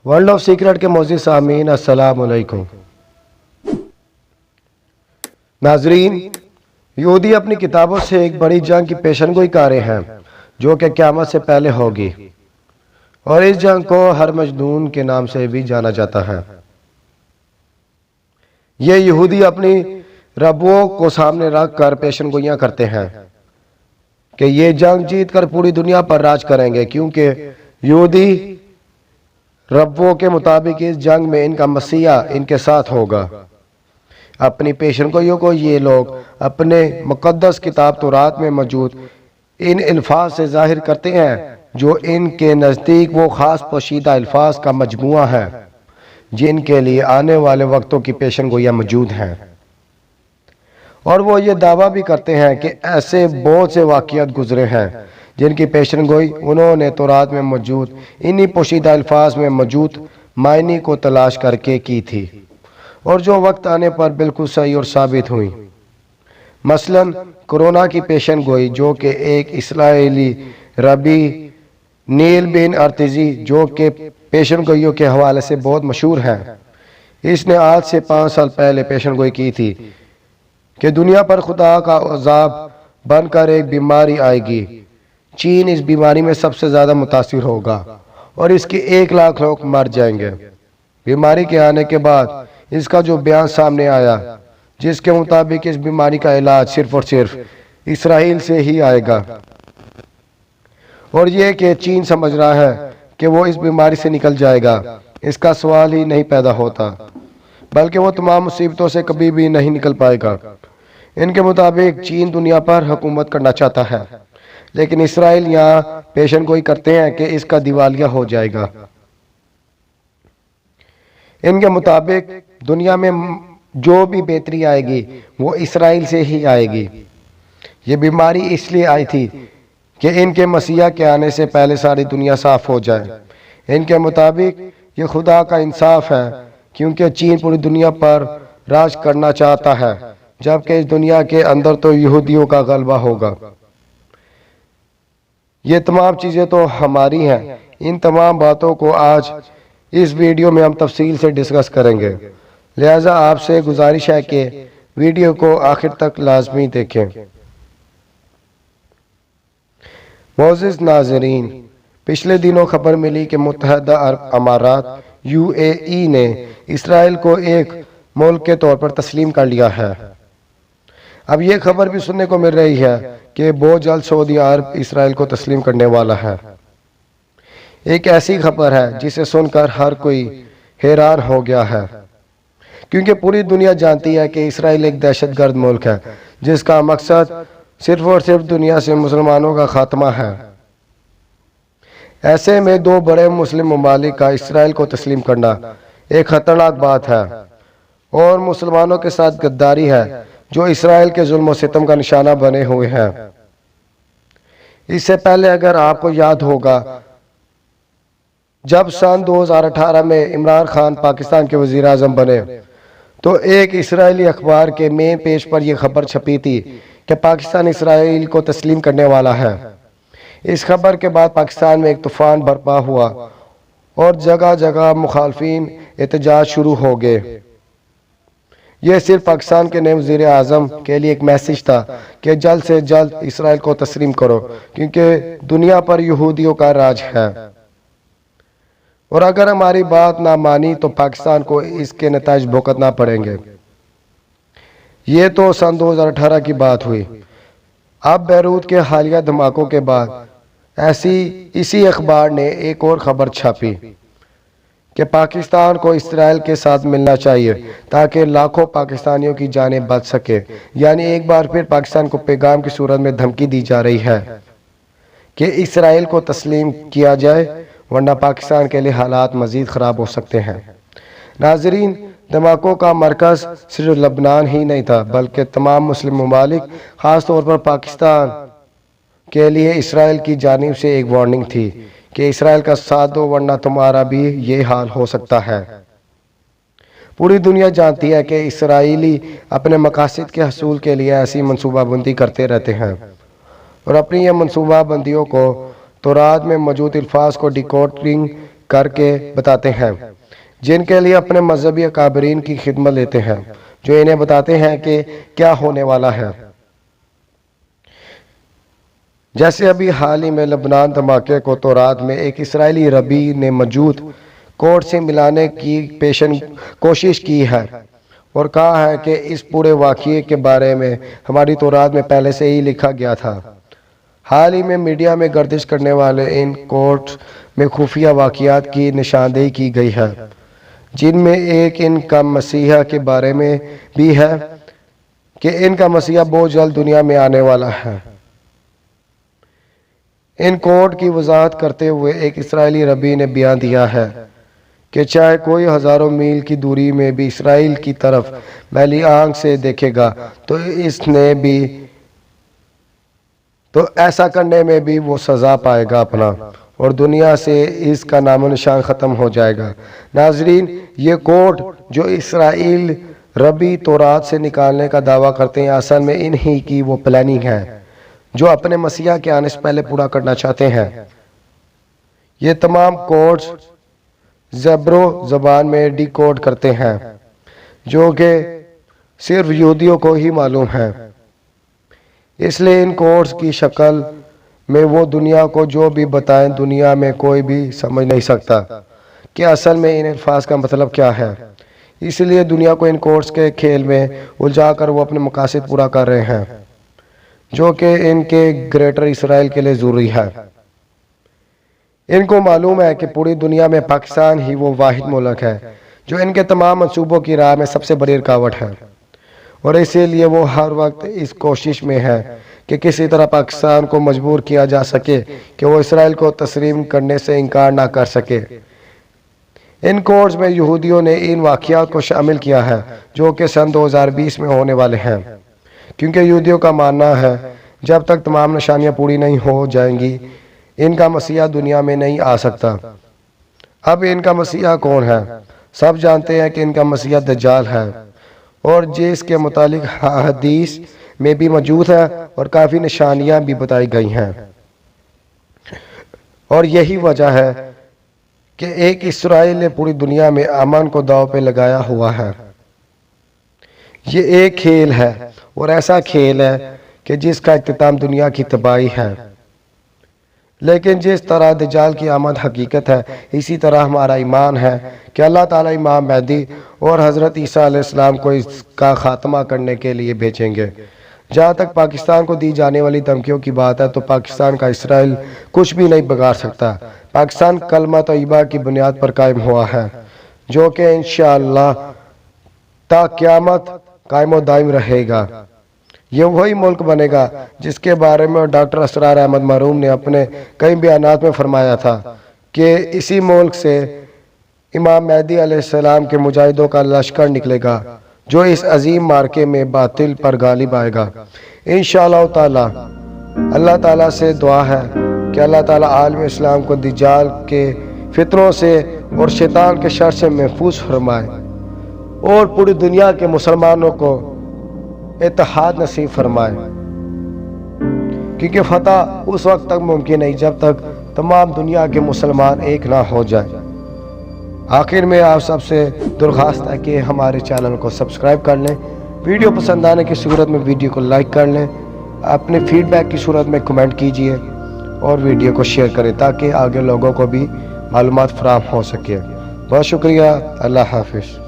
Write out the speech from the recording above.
World of secret کے معزز سامعین السلام علیکم۔ ناظرین، یہودی اپنی کتابوں سے ایک بڑی جنگ کی پیشن گوئی کر رہے ہیں جو کہ قیامت سے پہلے ہوگی، اور اس جنگ کو ہر مجنون کے نام سے بھی جانا جاتا ہے۔ یہ یہودی اپنی ربوں کو سامنے رکھ کر پیشن گوئیاں کرتے ہیں کہ یہ جنگ جیت کر پوری دنیا پر راج کریں گے، کیونکہ یہودی ربوں کے مطابق اس جنگ میں ان کا مسیح ان کے ساتھ ہوگا۔ اپنی پیشن گوئیوں کو یہ لوگ اپنے مقدس کتاب تورات میں موجود ان الفاظ سے ظاہر کرتے ہیں جو ان کے نزدیک وہ خاص پوشیدہ الفاظ کا مجموعہ ہے جن کے لیے آنے والے وقتوں کی پیشن گوئیاں موجود ہیں، اور وہ یہ دعویٰ بھی کرتے ہیں کہ ایسے بہت سے واقعات گزرے ہیں جن کی پیشن گوئی انہوں نے تورات میں موجود انہی پوشیدہ الفاظ میں موجود معنی کو تلاش کر کے کی تھی، اور جو وقت آنے پر بالکل صحیح اور ثابت ہوئی۔ مثلا کرونا کی پیشن گوئی جو کہ ایک اسرائیلی ربی نیل بن ارتزی جو کہ پیشن گوئیوں کے حوالے سے بہت مشہور ہے، اس نے آج سے 5 سال پہلے پیشن گوئی کی تھی کہ دنیا پر خدا کا عذاب بن کر ایک بیماری آئے گی۔ چین اس بیماری میں سب سے زیادہ متاثر ہوگا اور اس کے 1 لاکھ لوگ مر جائیں گے۔ بیماری کے آنے کے بعد اس کا جو بیان سامنے آیا جس کے مطابق اس بیماری کا علاج صرف اور صرف اسرائیل سے ہی آئے گا، اور یہ کہ چین سمجھ رہا ہے کہ وہ اس بیماری سے نکل جائے گا، اس کا سوال ہی نہیں پیدا ہوتا، بلکہ وہ تمام مصیبتوں سے کبھی بھی نہیں نکل پائے گا۔ ان کے مطابق چین دنیا پر حکومت کرنا چاہتا ہے، لیکن اسرائیل یہاں پیشن گوئی کرتے ہیں کہ اس کا دیوالیہ ہو جائے گا۔ ان کے مطابق دنیا میں جو بھی بہتری آئے گی وہ اسرائیل سے ہی آئے گی۔ یہ بیماری اس لیے آئی تھی کہ ان کے مسیح کے آنے سے پہلے ساری دنیا صاف ہو جائے۔ ان کے مطابق یہ خدا کا انصاف ہے، کیونکہ چین پوری دنیا پر راج کرنا چاہتا ہے، جبکہ اس دنیا کے اندر تو یہودیوں کا غلبہ ہوگا۔ یہ تمام چیزیں تو ہماری ہیں۔ ان تمام باتوں کو آج اس ویڈیو میں ہم تفصیل سے ڈسکس کریں گے، لہٰذا آپ سے گزارش ہے کہ ویڈیو کو آخر تک لازمی دیکھیں۔ معزز ناظرین، پچھلے دنوں خبر ملی کہ متحدہ عرب امارات UAE نے اسرائیل کو ایک ملک کے طور پر تسلیم کر لیا ہے۔ اب یہ خبر بھی سننے کو مل رہی ہے کہ بہت جلد سعودی عرب اسرائیل کو تسلیم کرنے والا ہے۔ ایک ایسی خبر ہے جسے سن کر ہر کوئی حیران ہو گیا ہے، کیونکہ پوری دنیا جانتی ہے کہ اسرائیل ایک دہشت گرد ملک ہے جس کا مقصد صرف اور صرف دنیا سے مسلمانوں کا خاتمہ ہے۔ ایسے میں 2 بڑے مسلم ممالک کا اسرائیل کو تسلیم کرنا ایک خطرناک بات ہے، اور مسلمانوں کے ساتھ غداری ہے جو اسرائیل کے ظلم و ستم کا نشانہ بنے ہوئے ہیں۔ اس سے پہلے اگر آپ کو یاد ہوگا، جب سن 2018 میں عمران خان پاکستان کے وزیر اعظم بنے تو ایک اسرائیلی اخبار کے مین پیج پر یہ خبر چھپی تھی کہ پاکستان اسرائیل کو تسلیم کرنے والا ہے۔ اس خبر کے بعد پاکستان میں ایک طوفان برپا ہوا اور جگہ جگہ مخالفین احتجاج شروع ہو گئے۔ یہ صرف پاکستان کے نئے وزیر اعظم کے لیے ایک میسج تھا کہ جلد سے جلد اسرائیل کو تسلیم کرو، کیونکہ دنیا پر یہودیوں کا راج ہے، اور اگر ہماری بات نہ مانی تو پاکستان کو اس کے نتائج بھگتنا پڑیں گے۔ یہ تو سن 2018 کی بات ہوئی۔ اب بیروت کے حالیہ دھماکوں کے بعد اسی اخبار نے ایک اور خبر چھاپی کہ پاکستان کو اسرائیل کے ساتھ ملنا چاہیے تاکہ لاکھوں پاکستانیوں کی جانیں بچ سکے۔ یعنی ایک بار پھر پاکستان کو پیغام کی صورت میں دھمکی دی جا رہی ہے کہ اسرائیل کو تسلیم کیا جائے، ورنہ پاکستان کے لیے حالات مزید خراب ہو سکتے ہیں۔ ناظرین، دھماکوں کا مرکز صرف لبنان ہی نہیں تھا، بلکہ تمام مسلم ممالک، خاص طور پر پاکستان کے لیے اسرائیل کی جانب سے ایک وارننگ تھی کہ اسرائیل کا ساتھ دو ورنہ تمہارا بھی یہ حال ہو سکتا ہے۔ پوری دنیا جانتی ہے کہ اسرائیلی اپنے مقاصد کے حصول کے لیے ایسی منصوبہ بندی کرتے رہتے ہیں، اور اپنی یہ منصوبہ بندیوں کو تورات میں موجود الفاظ کو ڈیکوڈنگ کر کے بتاتے ہیں، جن کے لیے اپنے مذہبی اکابرین کی خدمت لیتے ہیں، جو انہیں بتاتے ہیں کہ کیا ہونے والا ہے۔ جیسے ابھی حال ہی میں لبنان دھماکے کو تورات میں ایک اسرائیلی ربی نے موجود کوڈ سے ملانے کی کوشش کی ہے اور کہا ہے کہ اس پورے واقعے کے بارے میں ہماری تورات میں پہلے سے ہی لکھا گیا تھا۔ حال ہی میں میڈیا میں گردش کرنے والے ان کوڈ میں خفیہ واقعات کی نشاندہی کی گئی ہے، جن میں ایک ان کا مسیحا کے بارے میں بھی ہے کہ ان کا مسیحا بہت جلد دنیا میں آنے والا ہے۔ ان کوڈ کی وضاحت کرتے ہوئے ایک اسرائیلی ربی نے بیان دیا ہے کہ چاہے کوئی ہزاروں میل کی دوری میں بھی اسرائیل کی طرف میلی آنکھ سے دیکھے گا تو ایسا کرنے میں بھی وہ سزا پائے گا اپنا، اور دنیا سے اس کا نام و نشان ختم ہو جائے گا۔ ناظرین، یہ کوڈ جو اسرائیل ربی تورات سے نکالنے کا دعویٰ کرتے ہیں، اصل میں انہی کی وہ پلاننگ ہے جو اپنے مسیح کے آنے سے پہلے پورا کرنا چاہتے ہیں۔ یہ تمام کوڈز زیبرو زبان میں ڈی کوڈ کرتے ہیں، جو کہ صرف یہودیوں کو ہی معلوم ہے۔ اس لیے ان کوڈز کی شکل میں وہ دنیا کو جو بھی بتائیں، دنیا میں کوئی بھی سمجھ نہیں سکتا کہ اصل میں ان الفاظ کا مطلب کیا ہے۔ اس لیے دنیا کو ان کوڈز کے کھیل میں الجھا کر وہ اپنے مقاصد پورا کر رہے ہیں، جو کہ ان کے گریٹر اسرائیل کے لیے ضروری ہے۔ ان کو معلوم ہے کہ پوری دنیا میں پاکستان ہی وہ واحد ملک ہے جو ان کے تمام منصوبوں کی راہ میں سب سے بڑی رکاوٹ ہے، اور اسی لیے وہ ہر وقت اس کوشش میں ہے کہ کسی طرح پاکستان کو مجبور کیا جا سکے کہ وہ اسرائیل کو تسلیم کرنے سے انکار نہ کر سکے۔ ان کوڈز میں یہودیوں نے ان واقعات کو شامل کیا ہے جو کہ سن 2020 میں ہونے والے ہیں، کیونکہ یہودیوں کا ماننا ہے جب تک تمام نشانیاں پوری نہیں ہو جائیں گی ان کا مسیحا دنیا میں نہیں آ سکتا۔ اب ان کا مسیحا کون ہے؟ سب جانتے ہیں کہ ان کا مسیحا دجال ہے، اور جس کے متعلق حدیث میں بھی موجود ہے اور کافی نشانیاں بھی بتائی گئی ہیں، اور یہی وجہ ہے کہ ایک اسرائیل نے پوری دنیا میں امن کو داؤ پہ لگایا ہوا ہے۔ یہ ایک کھیل ہے، اور ایسا کھیل ہے کہ جس کا اختتام دنیا کی تباہی ہے۔ لیکن جس طرح دجال کی آمد حقیقت ہے، اسی طرح ہمارا ایمان ہے کہ اللہ تعالیٰ امام مہدی اور حضرت عیسیٰ علیہ السلام کو اس کا خاتمہ کرنے کے لیے بھیجیں گے۔ جہاں تک پاکستان کو دی جانے والی دھمکیوں کی بات ہے تو پاکستان کا اسرائیل کچھ بھی نہیں بگاڑ سکتا۔ پاکستان کلمہ طیبہ کی بنیاد پر قائم ہوا ہے، جو کہ انشاءاللہ تا قیامت قائم و دائم رہے گا۔ یہ وہی ملک بنے گا جس کے بارے میں ڈاکٹر اسرار احمد مرحوم نے اپنے کئی بیانات میں فرمایا تھا کہ اسی ملک سے امام مہدی علیہ السلام کے مجاہدوں کا لشکر نکلے گا جو اس عظیم مارکے میں باطل پر غالب آئے گا انشاءاللہ تعالی۔ اللہ تعالیٰ سے دعا ہے کہ اللہ تعالیٰ عالم اسلام کو دجال کے فتنوں سے اور شیطان کے شر سے محفوظ فرمائے، اور پوری دنیا کے مسلمانوں کو اتحاد نصیب فرمائے، کیونکہ فتح اس وقت تک ممکن نہیں جب تک تمام دنیا کے مسلمان ایک نہ ہو جائیں۔ آخر میں آپ سب سے درخواست ہے کہ ہمارے چینل کو سبسکرائب کر لیں، ویڈیو پسند آنے کی صورت میں ویڈیو کو لائک کر لیں، اپنے فیڈ بیک کی صورت میں کمنٹ کیجئے اور ویڈیو کو شیئر کریں تاکہ آگے لوگوں کو بھی معلومات فراہم ہو سکے۔ بہت شکریہ، اللہ حافظ۔